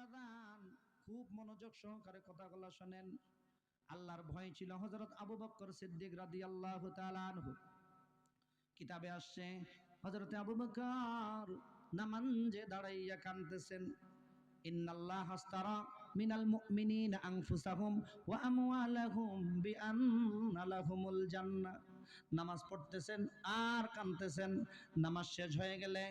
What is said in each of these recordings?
বাবাজান খুব মনোযোগ সহকারে কথাগুলো শুনেন। আল্লাহর ভয় ছিল হযরত আবু বকর সিদ্দিক রাদিয়াল্লাহু তাআলা আনহু। কিতাবে আসছে হযরত আবু বকর নামাজে দাঁড়াইয়া কাঁদতেছেন। ইন্নাল্লাহ আস্তারা মিনাল মুমিনিনা আনফুসাহুম ওয়া আমওয়ালাহুম বিআন্না লাহুমুল জান্নাহ। নামাজ পড়তেছেন আর কাঁদতেছেন। নামাজ শেষ হয়ে গেলে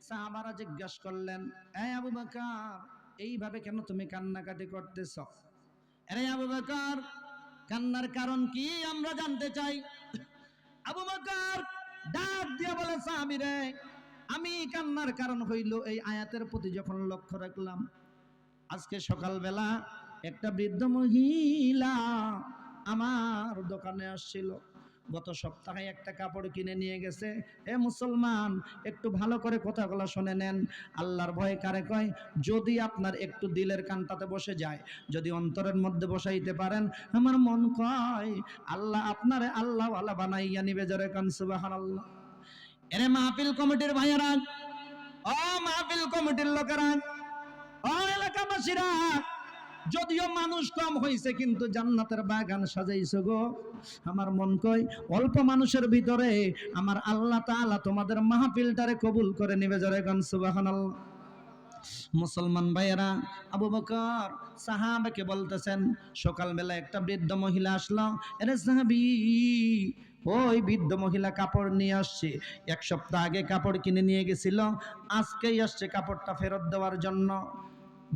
সাহাবারা জিজ্ঞাসা করলেন, এই আবু বকর, এইভাবে কেন তুমি কান্নাকাটি করতেছ? আরে আবু বকর, কান্নার কারণ কি আমরা জানতে চাই। আবু বকর ডাক দিয়ে বলে, সাহাবীরে, আমি কান্নার কারণ হইল এই আয়াতের প্রতি যখন লক্ষ্য রাখলাম। আজকে সকালবেলা একটা বৃদ্ধ মহিলা আমার দোকানে আসছিল। গত সপ্তাহে একটা কাপড় কিনে নিয়ে গেছে। এ মুসলমান, একটু ভালো করে কথাগুলো শুনে নেন। আল্লাহর ভয় কারে কয়? যদি আপনার একটু দিলের কানটাতে বসে যায়, যদি অন্তরের মধ্যে বসাইতে পারেন, আমার মন কয় আল্লাহ আপনারে আল্লাহওয়ালা বানাইয়া নিবে। জোরে কান সুবহানাল্লাহ। এরে মাহফিল কমিটির ভাইয়েরা, ও মাহফিল কমিটির লোকেরা, ও এলাকাবাসীরা, যদিও মানুষ কম হয়েছে কিন্তু জান্নাতের বাগান সাজাইছো গো। আমার মন কয় অল্প মানুষের ভিতরে আমার আল্লাহ তাআলা তোমাদের মাহফিলটারে কবুল করে নিবে। জোরে গান সুবহানাল্লাহ। মুসলমান ভাইয়েরা, আবু বকর সাহাবাকে বলতেছেন, সকালবেলা একটা বৃদ্ধ মহিলা আসলো। আরে সাহাবী, ওই বৃদ্ধ মহিলা কাপড় নিয়ে আসছে। এক সপ্তাহ আগে কাপড় কিনে নিয়ে গেছিল, আজকেই আসছে কাপড়টা ফেরত দেওয়ার জন্য।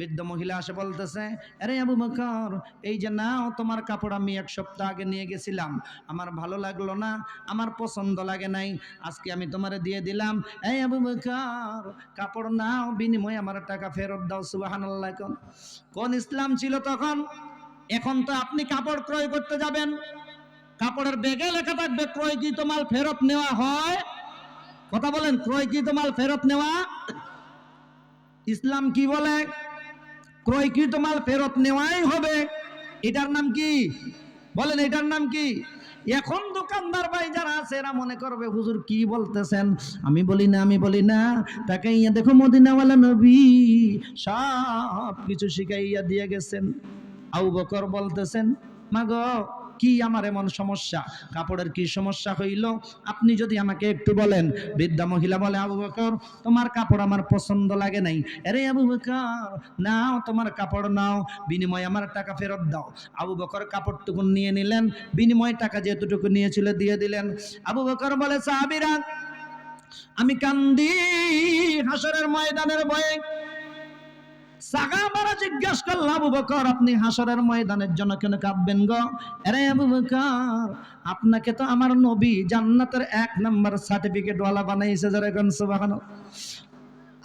বৃদ্ধ মহিলা আসে বলতেছে, আরে আবু বকর, এই যে নাও তোমার কাপড়, আমি এক সপ্তাহ আগে নিয়ে গেছিলাম, আমার ভালো লাগলো না, আমার পছন্দ লাগে নাই, আজকে আমি তোমারে দিয়ে দিলাম। এই আবু বকর, কাপড় নাও, বিনিময়ে আমার টাকা ফেরত দাও। সুবহানাল্লাহ। কোন ইসলাম ছিল তখন? এখন তো আপনি কাপড় ক্রয় করতে যাবেন, কাপড়ের ব্যাগে লেখা থাকবে ক্রয়কৃত মাল ফেরত নেওয়া হয়। কথা বলেন, ক্রয়কৃত মাল ফেরত নেওয়া। ইসলাম কি বলে? ক্রয়কৃত মাল ফেরত নেওয়াই হবে। এটার নাম কি? বলেন, এটার নাম কি? এখন দোকানদার ভাই যারা আছে এরা মনে করবে হুজুর কি বলতেছেন। আমি বলি না, তাকে ইয়া দেখো মদিনাওয়ালা নবী সব কিছু শিখাইয়া দিয়ে গেছেন। আবু বকর বলতেছেন, মাগো, কি আমার এমন সমস্যা? কাপড়ের কি সমস্যা হইল? আপনি যদি আমাকে একটু বলেন। বৃদ্ধা মহিলা বলে, আবু বকর, তোমার কাপড় আমার পছন্দ লাগে নাই। আরে আবু বকর, নাও তোমার কাপড় নাও, বিনিময়ে আমার টাকা ফেরত দাও। আবু বকর কাপড়টুকু নিয়ে নিলেন, বিনিময়ে টাকা যেটুকু নিয়েছিল দিয়ে দিলেন। আবু বকর বলে, সাহাবীরা, আমি কান্দি হাসরের ময়দানের ভয়ে। সাহাবারা জিজ্ঞাসা করল, আবু বকর, আপনি হাসরের ময়দানের জন্য কেন কাঁদবেন গো? আরে আবু বকর, আপনাকে তো আমার নবী জান্নাতের 1 নাম্বার সার্টিফিকেট ওয়ালা বানাইছে। যারা কোন সুবহানাল্লাহ।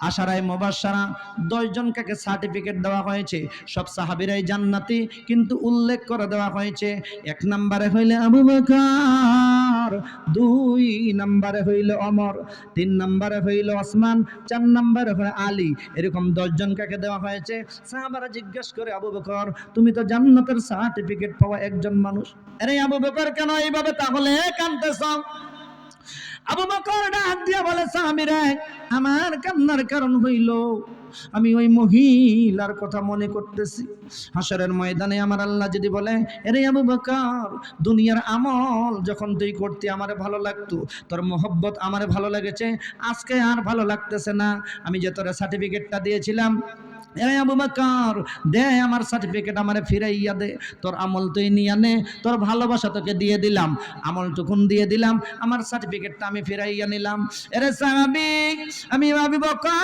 আশারায়ে মুবাশশারা 10 জনকে সার্টিফিকেট দেওয়া হয়েছে, সব সাহাবীরাই জান্নাতি, কিন্তু উল্লেখ করে দেওয়া হয়েছে 1 নম্বরে হইলে আবু বকর, 2 নম্বরে হইল ওমর, 3 নম্বরে হইল ওসমান, 4 নম্বরে হইল আলী। এরকম 10 জনকে দেওয়া হয়েছে। সাহাবারা জিজ্ঞেস করে, আবু বকর, তুমি তো জান্নাতের সার্টিফিকেট পাওয়া একজন মানুষ, আরে আবু বকর কেন এইভাবে তাহলে কাঁদতেছ? আবু বকর ডাক দিয়া বলে, সাহাবীরা, আমার কান্নার কারণ হইল আমি ওই মহিলার কথা মনে করতেছি। হাসরের ময়দানে আমার আল্লাহ যদি বলে, আরে আবু বকর, দুনিয়ার আমল যখন তুই করতে আমারে ভালো লাগতো, তোর মোহব্বত আমারে ভালো লেগেছে, আজকে আর ভালো লাগতেছে না, আমি যে তোর সার্টিফিকেটটা দিয়েছিলাম, আরে আবু বকর, দে আমার সার্টিফিকেট আমারে ফিরাইয়া দে, তোর আমল তুই নিয়ে নে, তোর ভালোবাসা তোকে দিয়ে দিলাম, আমলটুকুন দিয়ে দিলাম, আমার সার্টিফিকেটটা আমি ফিরাইয়া নিলাম। আরে সাহাবী, আমি আবু বকর,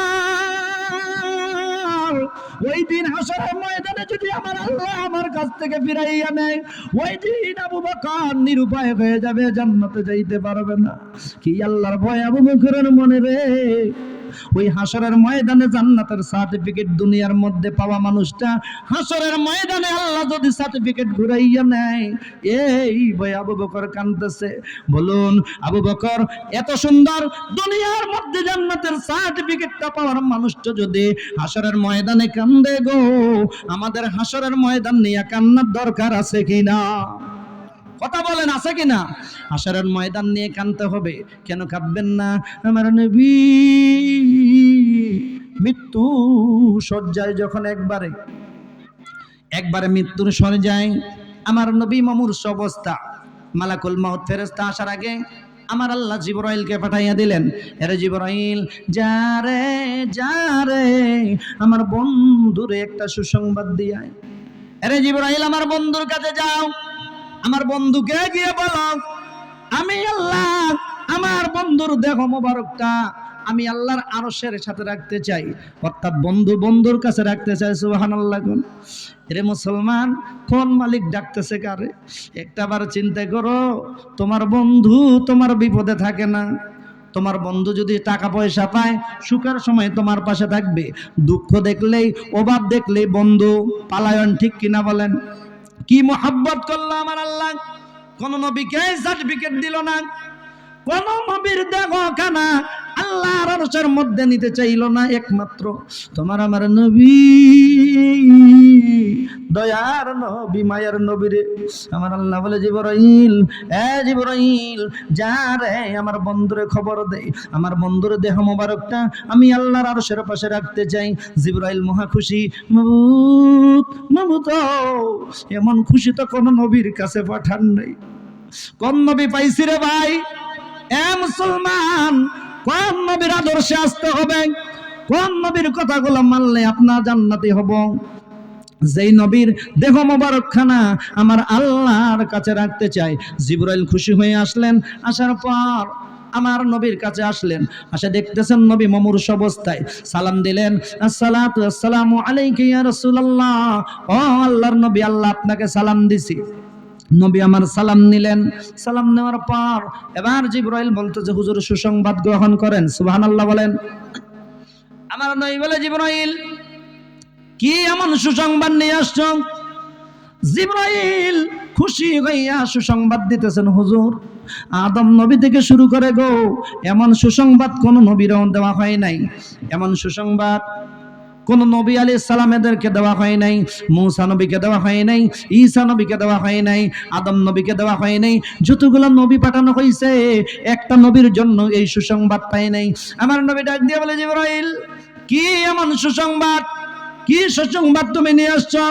ওই দিন হাসরের ময়দানে যদি আমার আল্লাহ আমার কাছ থেকে ফিরাইয়া নেয়, ওই দিন আবু বকর নিরুপায় হয়ে যাবে, জান্নাতে যাইতে পারবে না। কি আল্লাহর ভয় আবু বকরের মনে রে! ওই হাসরের ময়দানে জান্নাতের সার্টিফিকেট দুনিয়ার মধ্যে পাওয়া মানুষটা হাসরের ময়দানে আল্লাহ যদি সার্টিফিকেট ঘুরাইয়া নেয়, এই ভয় আবু বকর কাঁদতেছে। বলুন, আবু বকর এত সুন্দর দুনিয়ার মধ্যে জান্নাতের সার্টিফিকেটটা পাওয়ার মানুষটা যদি হাসরের ময়দানে কান্দে গো, আমাদের হাসরের ময়দান নিয়ে কান্নার দরকার আছে কিনা? কথা বলেন, আছে কিনা? হাসরের ময়দান নিয়ে কাঁদতে হবে। কেন কাঁদবেন না? আমার নবী মৃত্যুর সজ্জায় যখন একবারে মৃত্যুর সরে যায়, আমার নবী মুমূর্ষ অবস্থা, মালাকুল মউত ফেরেশতা আসার আগে আমার আল্লাহ জিবরাইলকে পাঠাইয়া দিলেন, আরে জিবরাইল যা রে আমার বন্ধুরে একটা সুসংবাদ দিয়ায়। আরে জিবরাইল আমার বন্ধুর কাছে যাও, আমার বন্ধুকে গিয়ে বলো আমি আল্লাহ আমার বন্ধুর দেহ মোবারকটা আমি আল্লাহর আরশের সাথে রাখতে চাই, অর্থাৎ বন্ধুর কাছে রাখতে চাই। সুবহানাল্লাহ। কোন রে মুসলমান, কোন মালিক ডাকতেছে কারে? একটাবার চিন্তা করো, তোমার বন্ধু তোমার বিপদে থাকে না? তোমার বন্ধু যদি টাকা পয়সা পায়, সুখের সময় তোমার পাশে থাকবে, দুঃখ দেখলেই অভাব দেখলেই বন্ধু পালায়ন, ঠিক কিনা বলেন? কি মোহাব্বত করলো আমার আল্লাহ! কোন নবীকে সার্টিফিকেট দিল না, কোন নবীর দেহখানা আল্লাহর আরশের মধ্যে নিতে চাইল না, একমাত্র তোমার আমার নবী, দয়ার নবী, মায়ার নবী রে। আমার আল্লাহ বলে জিবরাইল যা রে আমার বন্ধুরে খবর দে, আমার বন্ধুর দেহ মোবারকটা আমি আল্লাহর আরশের পাশে রাখতে চাই। জিবরাইল মহা খুশি, মাবুত এমন খুশি তো কোন নবীর কাছে পাঠান নাই। কোন নবী পাইছি রে ভাই? এ মুসলমান, কোন নবীর আদর্শে আসতে হবে? কোন নবীর কথাগুলো মানলে আপনার জান্নাতি হব? যেই নবীর দেহ মোবারকখানা আমার আল্লাহর কাছে রাখতে চাই। জিবরাইল খুশি হয়ে আসলেন, আসার পর আমার নবীর কাছে আসলেন, আসে দেখতেছেন নবী মুমূর্ষ অবস্থায়, সালাম দিলেন, আসসালাতু আসসালামু আলাইকা ইয়া রাসূলুল্লাহ। ও আল্লাহর নবী, আল্লাহ আপনাকে সালাম দিছি। নবী আমার সালাম নিলেন, সালাম নেওয়ার পর এবার জিবরাইল বলতো যে হুজুর সুসংবাদ গ্রহণ করেন। সুবহানাল্লাহ বলেন। আমার নবী বলে, জিবরাইল কি এমন সুসংবাদ নিয়ে আসছো? জিবরাইল খুশি হইয়া সুসংবাদ দিতেছেন, হুজুর আদম নবী থেকে শুরু করে গো এমন সুসংবাদ কোন নবীরও দেওয়া হয় নাই, এমন সুসংবাদ কোন নবী আলাইহিস সালাম এদেরকে দেওয়া হয় নাই, মূসা নবীকে দেওয়া হয় নাই, ঈসা নবীকে দেওয়া হয় নাই, আদম নবীকে দেওয়া হয় নাই। যতগুলো নবী পাঠানো হয়েছে একটা নবীর জন্য এই সুসংবাদ পায় নাই। আমার নবী ডাক দিয়ে বলে, জিবরাইল কি এমন সুসংবাদ, কি সুসংবাদ তুমি নিয়ে আসছো?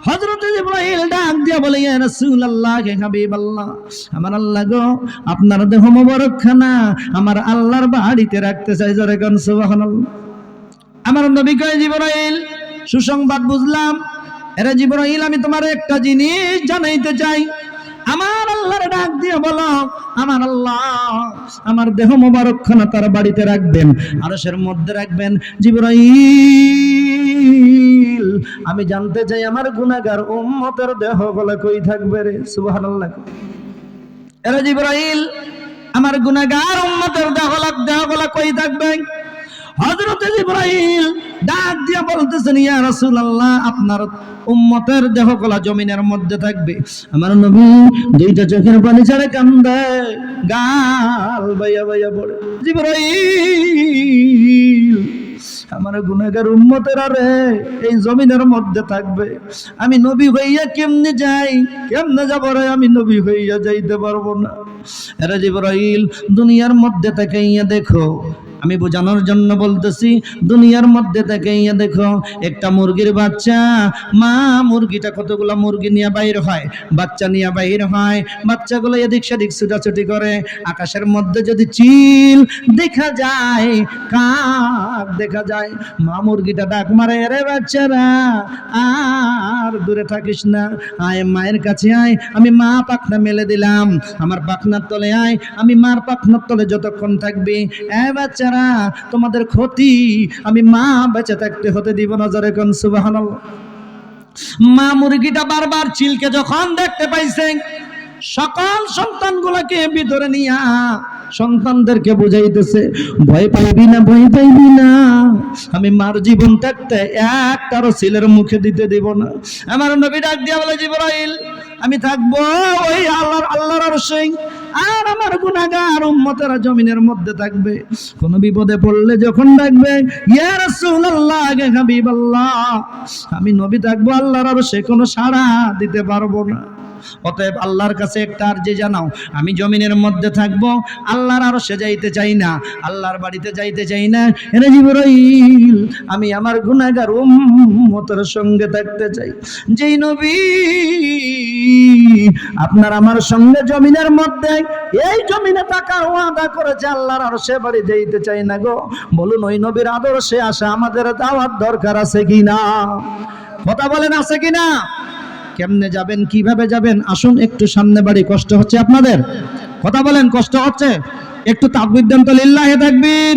হযরত জিবরাইল ডাক দিয়ে বলে, ইয়া রাসূলুল্লাহ, হে হাবিবাল্লাহ, আমার আল্লাহ গো আপনার দেহ মোবারকখানা আমার আল্লাহর বাড়িতে রাখতে চাই। জোরে কোন সুবহানাল্লাহ। আমার নবী কয়, জিবরাইল সুসংবাদ বুঝলাম, এরে জিবরাইল আমি তোমার একটা জিনিস জানাইতে চাই। আমার আল্লাহর ডাক দিয়ে বলো, আমার আল্লাহ আমার দেহ মোবারকখানা তার বাড়িতে রাখবেন, আরশের মধ্যে রাখবেন। জিবরাইল আমি জানতে চাই আমার গুনাহগার উম্মতের দেহগুলো কই থাকবে রে? সুবহানাল্লাহ। এরে জিবরাইল আমার গুনাহগার উম্মতের দেহগুলো কই থাকবে? হযরত জিবরাইল ডাক দিয়ে বলতেছেন, ইয়া রাসূলুল্লাহ আপনার উম্মতের দেহগুলো জমিনের মধ্যে থাকবে। আমার নবী দুইটা চোখের পানি ছেড়ে কান্দে, গাল বাইয়া বাইয়া পড়ে। জিবরাইল আমার গুনাহগার উম্মতেরা রে এই জমিনের মধ্যে থাকবে, আমি নবী হইয়া কেমনে যাই, কেমনে যাব রে? আমি নবী হইয়া যাইতে পারবো না। আরে জিবরাইল দুনিয়ার মধ্যে তাকাইয়া দেখো, আমি বোঝানোর জন্য বলতেছি, দুনিয়ার মধ্যে তাকাইয়া দেখো একটা মুরগির বাচ্চা, মা মুরগিটা কতগুলো মুরগি নিয়ে বাইর হয়, বাচ্চা নিয়ে বাইর হয়, বাচ্চাগুলো এদিক সেদিক ছুটাছুটি করে। আকাশের মধ্যে যদি চিল দেখা যায়, কাক দেখা যায়, মা মুরগিটা ডাক মারে, রে বাচ্চারা আর দূরে থাকিস না, আয় মায়ের কাছে আয়, আমি মা পাখনা মেলে দিলাম, আমার পাখনার তলে আয়, আমি মার পাখনার তলে যতক্ষণ থাকবি এ বাচ্চা তোমাদের ক্ষতি আমি মা বেঁচে থাকতে হতে দিব না। জোরে কোন সুবহানাল্লাহ। মা মুরগিটা বারবার চিলকে যখন দেখতে পাইছে, সকল সন্তানগুলোকে ভিতরে নিয়া সন্তানদেরকে বুঝাইতেছে, ভয় পাইবি না, ভয় পাইবি না, আমি মার জীবন থাকতে একটারও ছেলের মুখে দিতে দেব না। আমার নবী ডাক দিয়া বলে, জিবরাইল আমি থাকবো ওই আল্লাহর আরশে, আর আমার গুনাহগার উম্মতেরা জমিনের মধ্যে থাকবে। কোন বিপদে পড়লে যখন ডাকবে, ইয়া রাসূলুল্লাহ, হে হাবিবাল্লাহ, আমি নবী থাকবো আল্লাহর আরশে, কোনো সাড়া দিতে পারবো না। অতএব আল্লাহর কাছে একটা আরজি জানাও, আমি জমিনের মধ্যে থাকবো, আল্লাহর আরশে যাইতে চাই না, আল্লাহর বাড়িতে যাইতে চাই না। হে জিবরাইল, আমি আমার গুনাহগার উম্মতের সঙ্গে থাকতে চাই। যেই নবী আপনার আমার সঙ্গে জমিনের মধ্যে এই জমিনে থাকার ওয়াদা করেছে, আল্লাহর আরশে বাড়ি যাইতে চাই না গো, বলুন ওই নবীর আদর্শে আসা আমাদের দাওয়াত দরকার আছে কিনা? কথা বলেন, আছে কিনা? কেমনে যাবেন, কিভাবে যাবেন? আসুন একটু সামনে বাড়ি। কষ্ট হচ্ছে আপনাদের? কথা বলেন, কষ্ট হচ্ছে? একটু তাকবীর দেন তো, লিল্লাহে তাকবীর,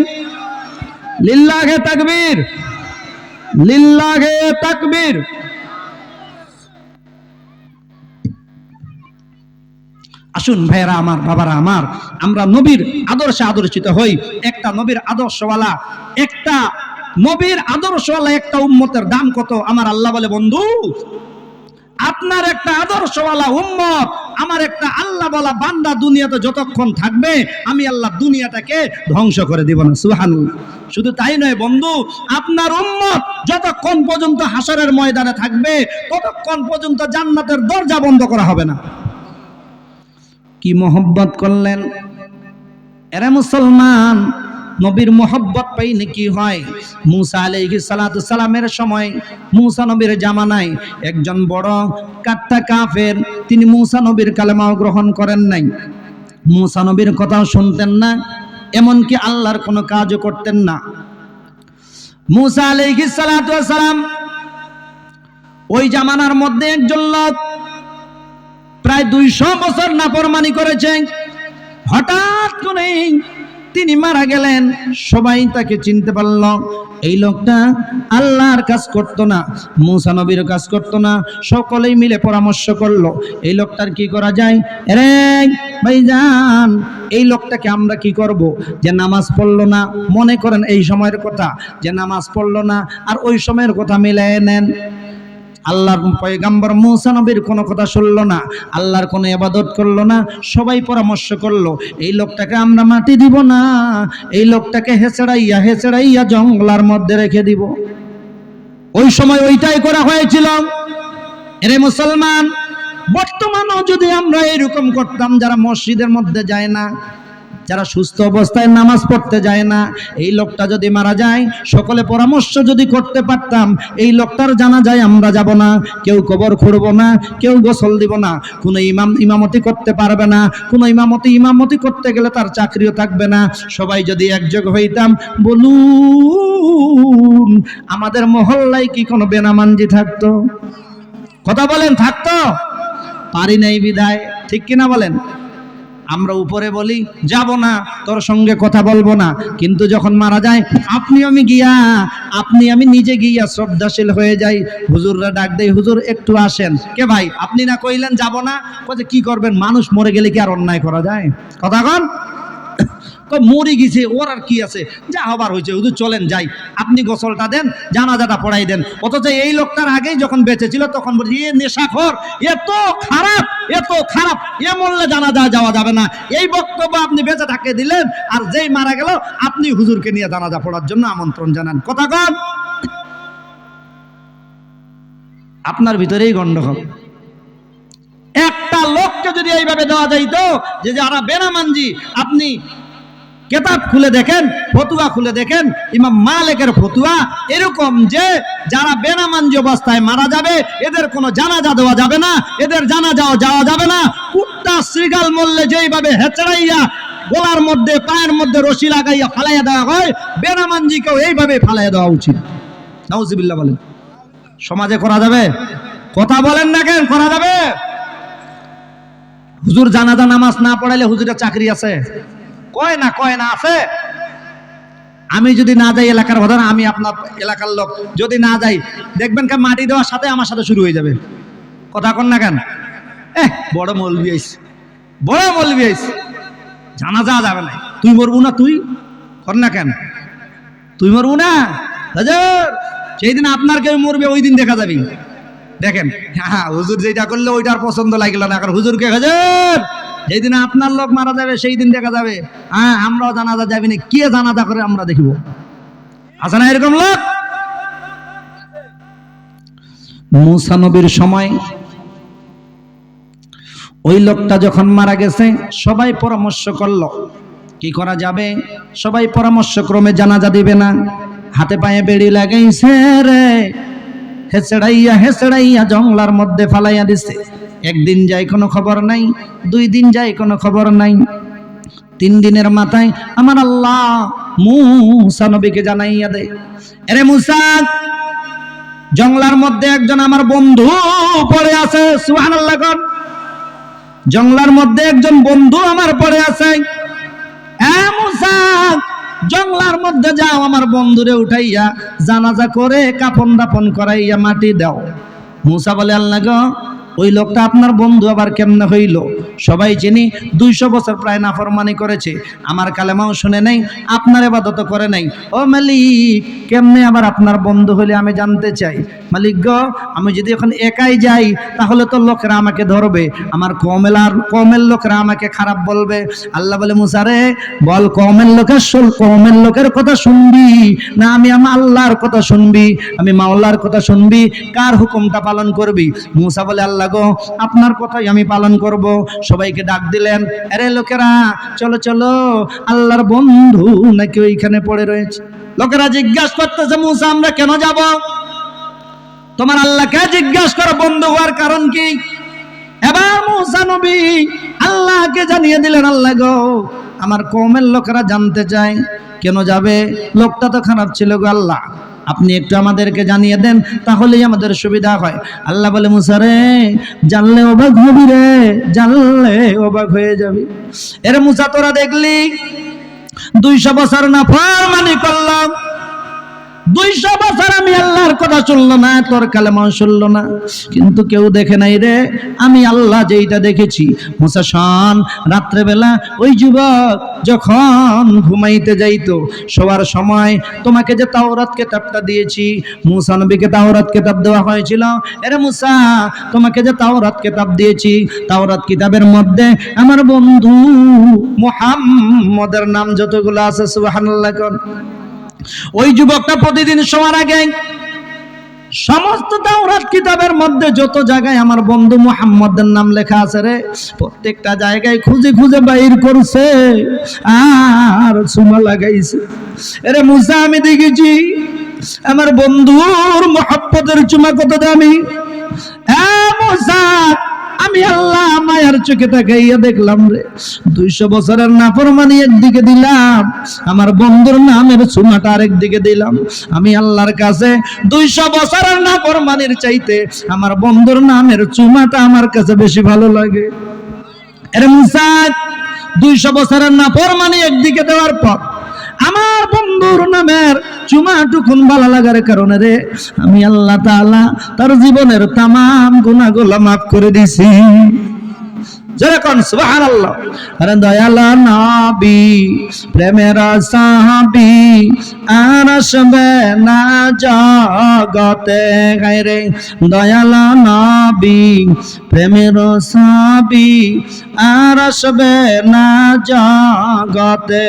লিল্লাহে তাকবীর, লিল্লাহে তাকবীর। আসুন ভাইয়েরা আমার, বাবারা আমার, আমরা নবীর আদর্শে আদর্শিত হই। একটা নবীর আদর্শওয়ালা, একটা নবীর আদর্শওয়ালা একটা উম্মতের দাম কত? আমার আল্লাহ বলে, বন্ধু আপনার একটা আদর্শওয়ালা উম্মত, আমার একটা আল্লাহ বলা বান্দা দুনিয়াতে যতক্ষণ থাকবে, আমি আল্লাহ দুনিয়াটাকে ধ্বংস করে দিব না। সুবহানাল্লাহ। শুধু তাই নয় বন্ধু, আপনার উম্মত যতক্ষণ পর্যন্ত হাসরের ময়দানে থাকবে, ততক্ষণ পর্যন্ত জান্নাতের দরজা বন্ধ করা হবে না। কি মোহব্বত করলেন এরা মুসলমান! নবীর মোহব্বত পাইলে কি হয়? মুসা আলাইহিস সালাতু সালামের সময়, মুসা নবীর জামানায় একজন বড় কাট্টা কাফের, তিনি মুসা নবীর কালেমাও গ্রহণ করেন নাই, মুসা নবীর কথাও শুনতেন না, এমনকি আল্লাহর কোনো কাজও করতেন না। মুসা আলাইহিস সালাতু সালাম ওই জামানার মধ্যে একজন লোক প্রায় 200 বছর নাফরমানি করেছেন। হঠাৎ করে তিনি মারা গেলেন, সবাই তাকে চিনতে পারল। এই লোকটা আল্লাহর কাজ করত না, মুসা নবীর কাজ করত না। সকলেই মিলে পরামর্শ করলো, এই লোকটার কি করা যায়? রে ভাইজান, এই লোকটাকে আমরা কি করব? যে নামাজ পড়লো না, মনে করেন এই সময়ের কথা, যে নামাজ পড়লো না আর ওই সময়ের কথা মিলিয়ে নেন। আল্লাহর পয়গম্বর মুসা নবীর কোনো কথা শুনলো না, আল্লাহর কোনো ইবাদত করলো না। সবাই পরামর্শ করলো, এই লোকটাকে আমরা মাটি দিব না, এই লোকটাকে হেঁচড়াইয়া হেঁচড়াইয়া জঙ্গলার মধ্যে রেখে দিব। ওই সময় ওইটাই করা হয়েছিল। এরে মুসলমান, বর্তমানেও যদি আমরা এরকম করতাম, যারা মসজিদের মধ্যে যায় না, যারা সুস্থ অবস্থায় নামাজ পড়তে যায় না, এই লোকটা যদি মারা যায়, সকলে পরামর্শ যদি করতে পারতাম, এই লোকটার জানাজায় আমরা যাব না, কেউ কবর খুঁড়ব না, কেউ গোসল দিব না, কোনো ইমাম ইমামতি করতে পারবে না, কোনো ইমামতি করতে গেলে তার চাকরিও থাকবে না। সবাই যদি একযোগ হইতাম, বলুন আমাদের মহল্লায় কি কোনো বেনামানজি থাকতো? কথা বলেন, থাকতো? পারি নাই বিদায়, ঠিক কিনা বলেন? আমরা উপরে বলি যাব না, তোর সঙ্গে কথা বলবো না, কিন্তু যখন মারা যায় আপনি আমি নিজে গিয়া শ্রদ্ধাশীল হয়ে যাই। হুজুররা ডাক দেয়, হুজুর একটু আসেন। কে ভাই, আপনি না কইলেন যাব না? বলছে কি করবেন, মানুষ মরে গেলে কি আর অন্যায় করা যায়? কথা কন। মরে গেছে, ওর আর কি আছে, যা হবার হয়েছে, হুজুর চলেন যাই, আপনি গোসলটা দেন, জানাজাটা পড়াই দেন। অথচ এই লোকটার আগেই যখন বেঁচে ছিল তখন বলছি এ নেশাখোর, এত খারাপ, এত খারাপ, এ মরলে জানাজা যাওয়া যাবে না। এই বক্তব্য আপনি বেঁচে থাকে দিলেন, আর যেই মারা গেল আপনি হুজুরকে নিয়ে জানাজা পড়ার জন্য আমন্ত্রণ জানান। কথা কন। আপনার ভিতরেই গন্ডগোল। একটা লোককে যদি এইভাবে দেওয়া যাইতো, যে যারা বেনামানজি, আপনি কেতাব খুলে দেখেন, ফতুয়া খুলে দেখেন, ইমাম মালিকের ফতুয়া এরকম যে যারা বেনামানজি অবস্থায় মারা যাবে এদের কোনো জানাজা দেওয়া যাবে না, এদের জানাজাও যাওয়া যাবে না। কুত্তা শ্রীগাল মরলে যেইভাবে হেঁচড়াইয়া গলার মধ্যে পায়ের মধ্যে রশি লাগাইয়া ফালাইয়া দেওয়া হয়, বেনামানজিকেও এইভাবে ফালাইয়া দেওয়া উচিত। নাউজুবিল্লাহ বলেন। সমাজে করা যাবে? কথা বলেন না কেন? করা যাবে? হুজুর জানাজা নামাজ না পড়াইলে হুজুরের চাকরি আছে? কয় না, কয় না, আছে। আমি যদি না যাই, এলাকার প্রধান, আমি আপনার এলাকার লোক, যদি না যাই দেখবেন কে মাটি দেওয়ার সাথে আমার সাথে শুরু হয়ে যাবে। কথা কন না কেন? বড় মৌলবি আইছে, বড় মৌলবি আইছে, জানাজা যাবে না। তুই মরবো না? তুই কর না কেন? তুই মরবো না? সেই দিন আপনার কেউ মরবে, ওই দিন দেখা যাবে। দেখেন, হ্যাঁ হুজুর যেটা করলে ওইটার পছন্দ লাগলো না, কারণ হুজুরকে হুজুর যেদিন আপনার লোক মারা যাবে সেই দিন দেখা যাবে। হ্যাঁ, আমরাও জানাজা যাবি না, কে জানাজা করে আমরা দেখিব। আছে না এরকম লোক? মুসা নবীর সময় ওই লোকটা যখন মারা গেছে সবাই পরামর্শ করলো কি করা যাবে। সবাই পরামর্শ ক্রমে জানাজা দিবে না, হাতে পায়ে বেড়ি লাগাইছে রে, হেসড়াইয়া জঙ্গলার মধ্যে ফালাইয়া দিছে। একদিন যায় কোনো খবর নাই, 2 দিন যায় কোনো খবর নাই, 3 দিনের মাথায় আমার আল্লাহ মূসা নবীকে জানাইয়া দেয়, আরে মূসা, জঙ্গলার মধ্যে একজন আমার বন্ধু পড়ে আছে। সুবহানাল্লাহ কোন। জঙ্গলার মধ্যে একজন বন্ধু আমার পড়ে আছে। মূসা, জঙ্গলার মধ্যে যাও, আমার বন্ধুরে উঠাইয়া জানাজা করে কাফন দাফন করাইয়া মাটি দাও। মূসা বলে, আল্লাহ গো, ওই লোকটা আপনার বন্ধু আবার কেমনে হইল? সবাই চিনি 200 বছর প্রায় নাফরমানি করেছে, আমার কালেমাও শুনে নাই, আপনার ইবাদত করে নাই। ও মালিক, কেমনে আবার আপনার বন্ধু হইলে আমি জানতে চাই। মালিক গো, আমি যদি এখন একাই যাই তাহলে তো লোকেরা আমাকে ধরবে, আমার কওমের লোকেরা আমাকে খারাপ বলবে। আল্লাহ বলে, মুসা রে, বল কওমের লোকের কথা শুনবি না আমি আমার আল্লাহর কথা শুনবি, আমি মাওলার কথা শুনবি, কার হুকুমটা পালন করবি? মুসা বলে, আল্লাহ গো, আপনার কথাই আমি পালন করব। সবাইকে ডাক দিলেন, আরে লোকেরা চলো চলো, আল্লাহর বন্ধু নাকি ওইখানে পড়ে রয়েছে। লোকেরা জিজ্ঞাসা করতেছে, মুসা আমরা কেন যাব? তোমার আল্লাহকে জিজ্ঞাসা করো বন্ধু হওয়ার কারণ কি। এবার মুসা নবী আল্লাহকে জানিয়ে দিলেন, আল্লাহ গো, আমার কওমের লোকেরা জানতে চায় কেন যাবে, লোকটা তো খারাপ ছিল গো আল্লাহ, আপনি একটু আমাদেরকে জানিয়ে দেন, তাহলেই আমাদের সুবিধা হয়। আল্লাহ বলে, মুসা রে, জানলে অবাক হবি রে, জানলে অবাক হয়ে যাবি। এর মুসা তোরা দেখলি 200 বছর না ফরমানি করলাম, 200 বছর আমি আল্লাহর কথা শুনলো না, তোর কালেমা শুনলো না, কিন্তু কেউ দেখে নাই রে, আমি আল্লাহ যেইটা দেখেছি। মুসা শোন, রাত্রেবেলা ওই যুবক যখন ঘুমাইতে যাইতো, শোয়ার সময় তোমাকে যে তাওরাত কিতাবটা দিয়েছি, মুসা নবীকে তাওরাত কিতাব দেওয়া হয়েছিল, এরে মুসা, তোমাকে যে তাওরাত কিতাব দিয়েছি, তাওরাত কিতাবের মধ্যে আমার বন্ধু মুহাম্মদের নাম যতগুলো আছে, সুবহানাল্লাহ কোন। ওই যুবকটা প্রতিদিন শোয়ার আগে সমস্ত তাওরাত কিতাবের মধ্যে যত জায়গায় আমার বন্ধু মুহাম্মদের নাম লেখা আছে রে, প্রত্যেকটা জায়গায় খুঁজে খুঁজে বাইর করছে আর চুমা লাগাইছে। আরে মুসা, আমি দেখেছি আমার বন্ধুর মুহাব্বতের চুমা কত দামি। মুসা, আমি আল্লাহ মায়ার চোখে তাকাইয়া দেখলাম রে, 200 বছরের নাফরমানি একদিকে দিলাম, আমার বন্ধুর নামের চুমাটা আরেকদিকে দিলাম। আমি আল্লাহর কাছে 200 বছরের নাফরমানির চাইতে আমার বন্ধুর নামের চুমাটা আমার কাছে বেশি ভালো লাগে। আরে মুসা, 200 বছরের নাফরমানি একদিকে দেওয়ার পর আমার বন্ধুর নামের চুমাটুকুন ভালো লাগার কারণে রে, আমি আল্লাহ তাআলা তার জীবনের তামাম গুনাহগুলো মাফ করে দিছি। যেরকম সুবহানাল্লাহ। আরে দয়াল নবী প্রেমের সাহাবী আর আসবে না জগতে, গায়রে দয়াল নবী প্রেমের সাহাবী আর আসবে না জগতে।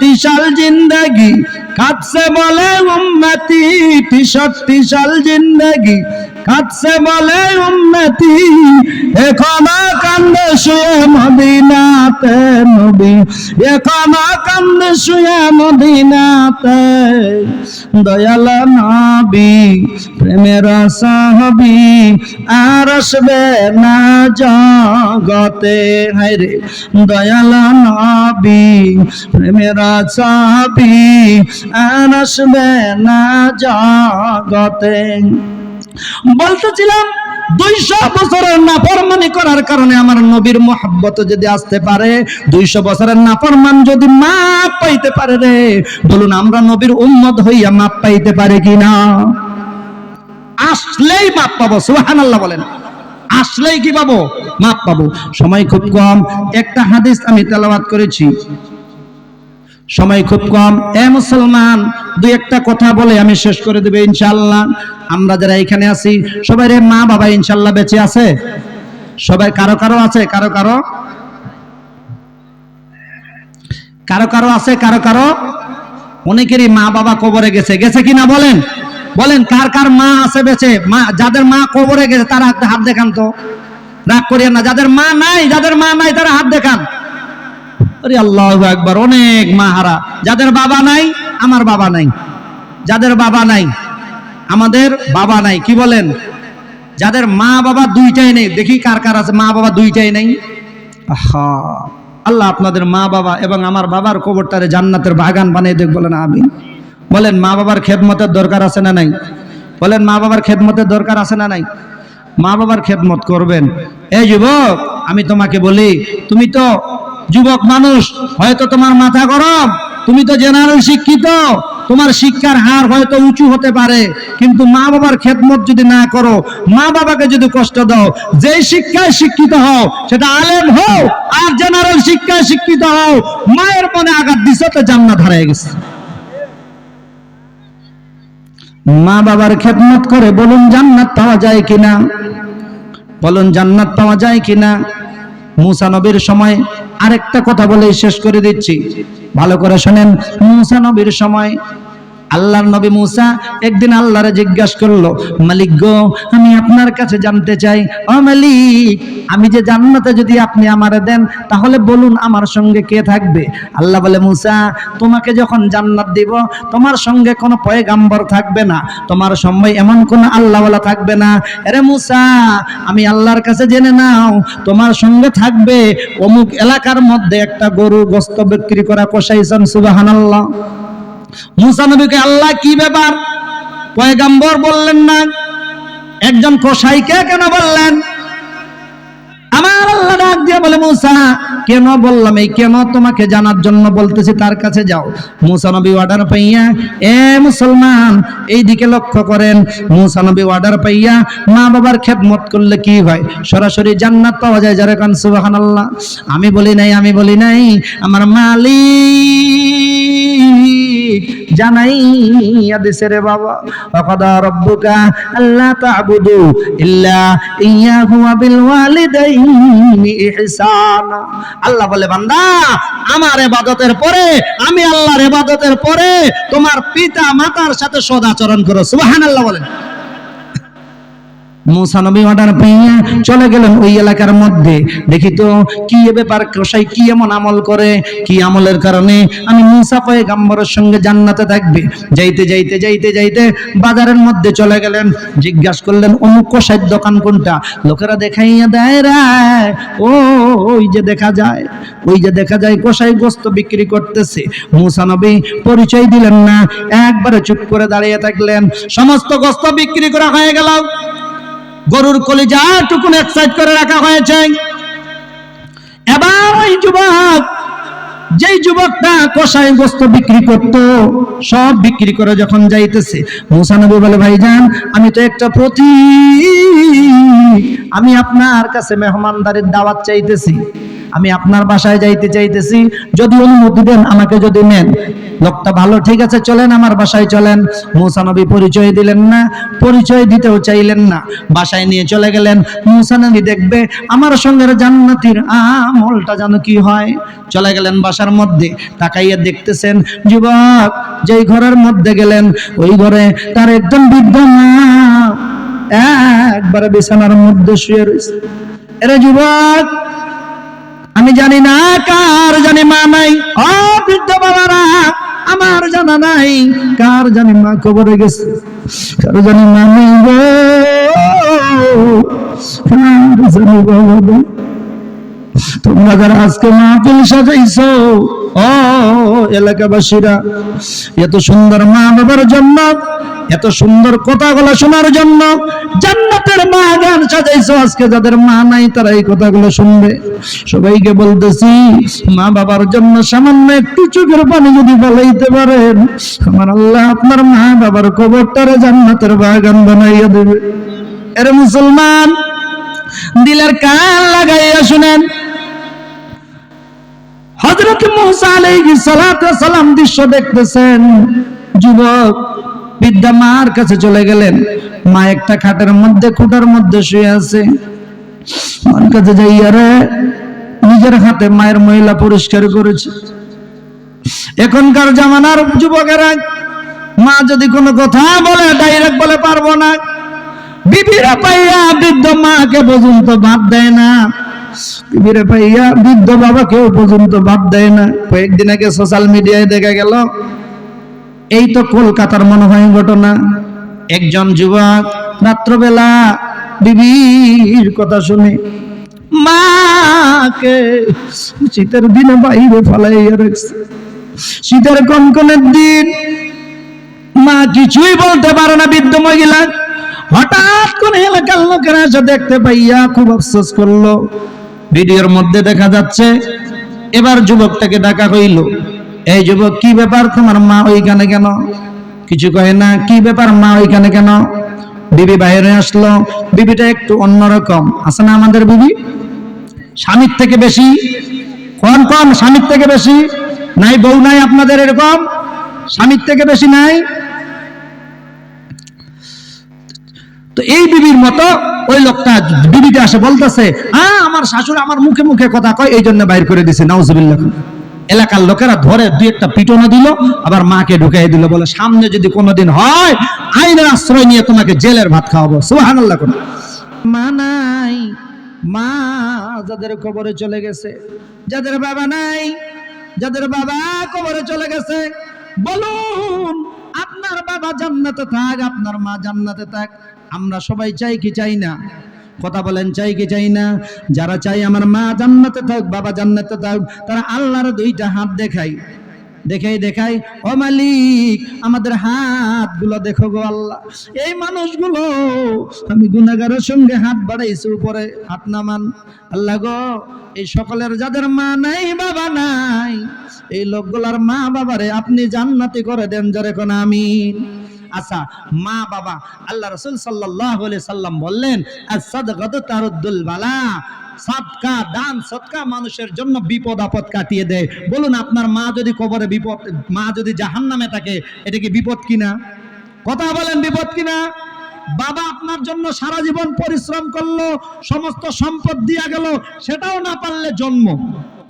টিশাল জিন্দগি কাঁদছে বলে উম্মতি, টিশাল জিন্দগি কাঁদছে বলে উম্মতি, এখনো কান্দে শুয়ে মদিনাতে নবী, এখনো কান্দে শুয়ে মদিনাতে। দয়াল নবী প্রেমের সাহাবী আর আসবে না জগতে, হায়রে দয়াল নবী প্রেমের সাহাবী আর আসবে না জগতে। বলতেছিলাম 200 বছরের নাফরমানি করার কারণে আমার নবীর মুহাব্বত যদি আসতে পারে, 200 বছরের নাফরমান যদি মাপ পাইতে পারে রে, বলুন আমরা নবীর উম্মত হইয়া মাপ পাইতে পারে কিনা? আসলেই মাপ পাবো, সুবহানাল্লাহ বলেন। আসলেই কি পাবো? মাপ পাবো। সময় খুব কম, একটা হাদিস আমি তেলাওয়াত করেছি, সময় খুব কম। মুসলমান, 2-1টা কথা বলে আমি শেষ করে দেব ইনশাআল্লাহ। আমরা যারা এখানে আছি সবাই রে মা বাবা ইনশাআল্লাহ বেঁচে আছে? সবাই কারো কারো আছে, কারো কারো আছে, কারো কারো অনেকেরই মা বাবা কবরে গেছে, গেছে কিনা বলেন? বলেন কার কার মা আছে বেঁচে? মা যাদের মা কবরে গেছে তারা হাত দেখান তো। রাগ করিয়েন না। যাদের মা নাই তারা হাত দেখান। আরে আল্লাহু আকবার, অনেক মা হারা। যাদের বাবা নাই, আমার বাবা নাই। যাদের বাবা নাই, আমাদের বাবা নাই, কি বলেন? যাদের মা বাবা দুইটাই নেই, দেখি কার কার আছে মা বাবা দুইটাই নেই। আহা, আল্লাহ আপনাদের মা বাবা এবং আমার বাবার কবরটারে জান্নাতের বাগান বানিয়ে দেখ, বলেন আমিন। বলেন মা বাবার খেদমতের দরকার আছে না নাই? বলেন মা বাবার খেদমতের দরকার আছে না নাই? মা বাবার খেদমত করবেন। এই যুবক, আমি তোমাকে বলি, তুমি তো যুবক মানুষ, হয়তো তোমার মাথা গরম, তুমি তো জেনারেল শিক্ষিত, তোমার শিক্ষার হার হয়তো উঁচু হতে পারে, কিন্তু মা বাবার খেদমত যদি না করো, মা বাবাকে যদি কষ্ট দাও, যেই শিক্ষায় শিক্ষিত হও, সেটা আলেম হও আর জেনারেল শিক্ষায় শিক্ষিত হও, মায়ের মনে আঘাত দিছো তো জান্নাত হারিয়ে গেছে। মা বাবার খেদমত করে বলুন জান্নাত পাওয়া যায় কিনা? বলুন জান্নাত পাওয়া যায় কিনা? মুসা নবীর সময় আরেকটা কথা বলে শেষ করে দিচ্ছি, ভালো করে শুনেন। মুসা নবীর সময় আল্লাহর নবী মুসা একদিন আল্লাহরে জিজ্ঞাসা করলো, মালিক গো, আমি আপনার কাছে জানতে চাই, ও মালিক, আমি যে জান্নাতে যদি আপনি আমারে দেন, তাহলে বলুন আমার সঙ্গে কে থাকবে? আল্লাহ বলে, মুসা, তোমাকে যখন জান্নাত দিব, তোমার সঙ্গে কোনো পয়গাম্বর থাকবে না, তোমার সঙ্গে এমন কোনো আল্লাহওয়ালা থাকবে না। আরে মুসা, আমি আল্লাহর কাছে জেনে নাও, তোমার সঙ্গে থাকবে অমুক এলাকার মধ্যে একটা গরু গোশত বিক্রি করা কসাইছেন। সুবহানাল্লাহ। মুসা নবীকে আল্লাহ কি ব্যাপার পয়গাম্বর বললেন না, একজন কসাইকে কেন বললেন? আমার আল্লাহ ডাক দিয়ে বলে, মুসা কেন বললাম, এই কেন তোমাকে জানার জন্য বলতেছি, তার কাছে যাও। মুসা নবী অর্ডার পাইয়া, এ মুসলমান এইদিকে লক্ষ্য করেন, মুসা নবী অর্ডার পাইয়া মা বাবার খেদমত করলে কি হয়? সরাসরি জান্নাত পাওয়া যায়। যারা কান সুবহানাল্লাহ। আমি বলি নাই, আমার মালিক জানাইয়া দিছে রে বাবা, ওয়াকাদা রাব্বুকা আল্লা তা'বুদু ইল্লা ইয়াহু ওয়া বিল ওয়ালিদাইনি ইহসানা। আল্লাহ বলে, বান্দা, আমার ইবাদতের পরে, আমি আল্লাহর ইবাদতের পরে তোমার পিতা মাতার সাথে সদাচরণ করো। সুবহানাল্লাহ বলেন। মুসা নবী অর্ডার পেয়ে চলে গেলেন ওই এলাকার মধ্যে। দেখি তো কি ব্যাপার, কসাই কি এমন আমল করে, কি আমলের কারণে আমি মুসা পয়গম্বরের সঙ্গে জান্নাতে থাকবে। যাইতে বাজারের মধ্যে চলে গেলেন, জিজ্ঞাসা করলেন অমুক কসাইয়ের দোকান কোনটা? লোকেরা দেখাইয়া দেয় রে, ওই যে দেখা যায় কসাই গোশত বিক্রি করতেছে। মুসা নবী পরিচয় দিলেন না, একবারে চুপ করে দাঁড়িয়ে থাকলেন। সমস্ত গোশত বিক্রি করা হয়ে গেল, গরুর কলিজা টুকুন এক সাইড করে রাখা হয়েছে। এবার ওই যুবক, যেই যুবকটা কসাই গোশত বিক্রি করত, সব বিক্রি করে যখন যাইতেছে, মুসা নবী বলে, ভাইজান, আমি তো একটা আমি আপনার কাছে মেহমানদারির দাওয়াত চাইতেছি, আমি আপনার বাসায় যাইতে চাইতেছি, যদি অনুমতি দেন, আমাকে যদি নেন। লোকটা ভালো, ঠিক আছে চলেন আমার বাসায় চলেন। মুসা নবী পরিচয় দিলেন না, পরিচয় দিতেও চাইলেন না, বাসায় নিয়ে চলে গেলেন। মুসা নবী দেখবে আমার সঙ্গে জান্নাতীর আমলটা যেন কি হয়। চলে গেলেন বাসার মধ্যে, তাকাইয়া দেখতেছেন যুবক যেই ঘরের মধ্যে গেলেন, ওই ঘরে তার একজন বৃদ্ধ মা একবারে বিছানার মধ্যে শুয়ে রয়েছে। এরে যুবক, আমি জানি না কার জানি মা নাই। ও বৃদ্ধ বাবারা, আমার জানা নাই কার জানি মা কবরে গেছে, কার জানি মা নেই গো, কার জানি বাবা। তোমরা যারা আজকে মাহফিল সাজাইছো, ও এলাকাবাসীরা, এত সুন্দর মা বাবার জন্য, এত সুন্দর কথাগুলো শোনার জন্য জান্নাতের বাগান সাজাইছো। আজকে যাদের মা নাই তারা এই কথাগুলো শুনবে। সবাইকে বলতেছি, মা বাবার জন্য সামান্য একটু চোখের পানি যদি ফলাইতে পারেন, আমার আল্লাহ আপনার মা বাবার কবরটারে জান্নাতের বাগান বানাইয়া দেবে। এর মুসলমান, দিলের কান লাগাইয়া শুনেন, হযরত মুসা আলাইহিস সালাতু ওয়াস সালাম দৃশ্য দেখতেছেন। যুবক বৃদ্ধা মার কাছে চলে গেলেন, মা একটা খাটের মধ্যে, খুঁটার মধ্যে শুয়ে আছে। মার কাছে যাইয়া রে, নিজের হাতে মায়ের মহিলা পরিষ্কার করেছে। এখনকার জামানার যুবকেরা মা যদি কোনো কথা বলে, ডাইরেক্ট বলে পারবো না, বিবিরা পাইয়া বৃদ্ধ মাকে পর্যন্ত বাদ দেয় না, বিবিরা পাইয়া বৃদ্ধ বাবাকেও পর্যন্ত বাদ দেয় না। কয়েকদিন আগে সোশ্যাল মিডিয়ায় দেখা গেল, এই তো কলকাতার মনে হয় ঘটনা, একজন যুবক রাত্রবেলা বিবির কথা শুনে মাকে শীতের দিনে বাইরে ফালাইয়া রাখছে। শীতের কনকনের দিন, মা কিছুই বলতে পারে না বৃদ্ধ মহিলা। হঠাৎ করে এলাকার লোকেরা এসে দেখতে পাইয়া খুব আফসোস করলো। ভিডিওর মধ্যে দেখা যাচ্ছে, এবার যুবকটাকে ডাকা হইল, এই যুবক কি ব্যাপার, তোমার মা ওইখানে কেন? কিছু কয় না। কি ব্যাপার, মা ওইখানে কেন? বিবি বাইরে আসলো। বিবিটা একটু অন্যরকম, আছে না আমাদের বিবি? স্বামীর থেকে বেশি, কম কম স্বামীর থেকে বেশি নাই? বউ নাই আপনাদের এরকম? স্বামীর থেকে বেশি নাই? তো এই বিবির মতো ওই লোকটা, বিবিটা আসে বলতেছে, আমার শাশুড়ি আমার মুখে মুখে কথা কয়, এই জন্য বাইর করে দিছে। নাউজুবিল্লাহ। এলাকার লোকেরা ধরে দুই একটা পিটনও দিল, আবার মাকে ঢুকাই দিল, বলে সামনে যদি কোনোদিন হয় আইনের আশ্রয় নিয়ে তোমাকে জেলের ভাত খাওয়াবো। সুবহানাল্লাহ। কোন মা নাই, মা যাদের কবরে চলে গেছে, যাদের বাবা নাই, যাদের বাবা কবরে চলে গেছে, বলুন আপনার বাবা জান্নাতে থাক, আপনার মা জান্নাতে থাক, আমরা সবাই চাই কি চাই না? কথা বলেন, চাই কি চাই না? যারা চাই আমার মা জান্নাতে থাক, বাবা জান্নাতে থাক, তারা আল্লাহর দুইটা হাত দেখাই দেখাই, ও মালিক আমাদের হাতগুলো দেখো গো আল্লাহ। এই মানুষগুলো আমি গুনাহগারের সঙ্গে হাত বাড়াইছি, উপরে হাত নামান আল্লাহ গো। এই সকলের যাদের মা নাই, বাবা নাই, এই লোকগুলার মা বাবারে আপনি জান্নাতি করে দেন, জোরে কোন আমিন। আচ্ছা, মা বাবা, আল্লাহ রাসূল সাল্লাল্লাহু আলাইহি সাল্লাম বললেন, আস-সাদকাতু তারুদ্দুল বালা, সাদকা, দান সদকা মানুষের জন্য বিপদ আপদ কাটিয়ে দেয়। বলুন আপনার মা যদি কবরে বিপদ, মা যদি জাহান্নামে থাকে, এটা কি বিপদ কিনা? কথা বলেন, বিপদ কিনা? বাবা আপনার জন্য সারা জীবন পরিশ্রম করলো, সমস্ত সম্পদ দিয়া গেল, সেটাও না পারলে জন্ম।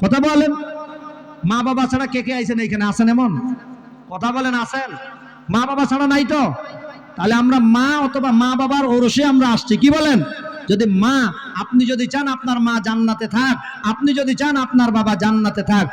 কথা বলেন, মা বাবা ছাড়া কে কে আইছেন এখানে? আছেন এমন? কথা বলেন, আছেন? মা বাবা ছাড়া নাই তো? তাহলে আমরা মা অথবা মা বাবার ওরসে আমরা আসছি। কি বলেন? যদি মা, আপনি যদি চান আপনার মা জান্নাতে থাক, আপনি যদি চান আপনার বাবা জান্নাতে থাক,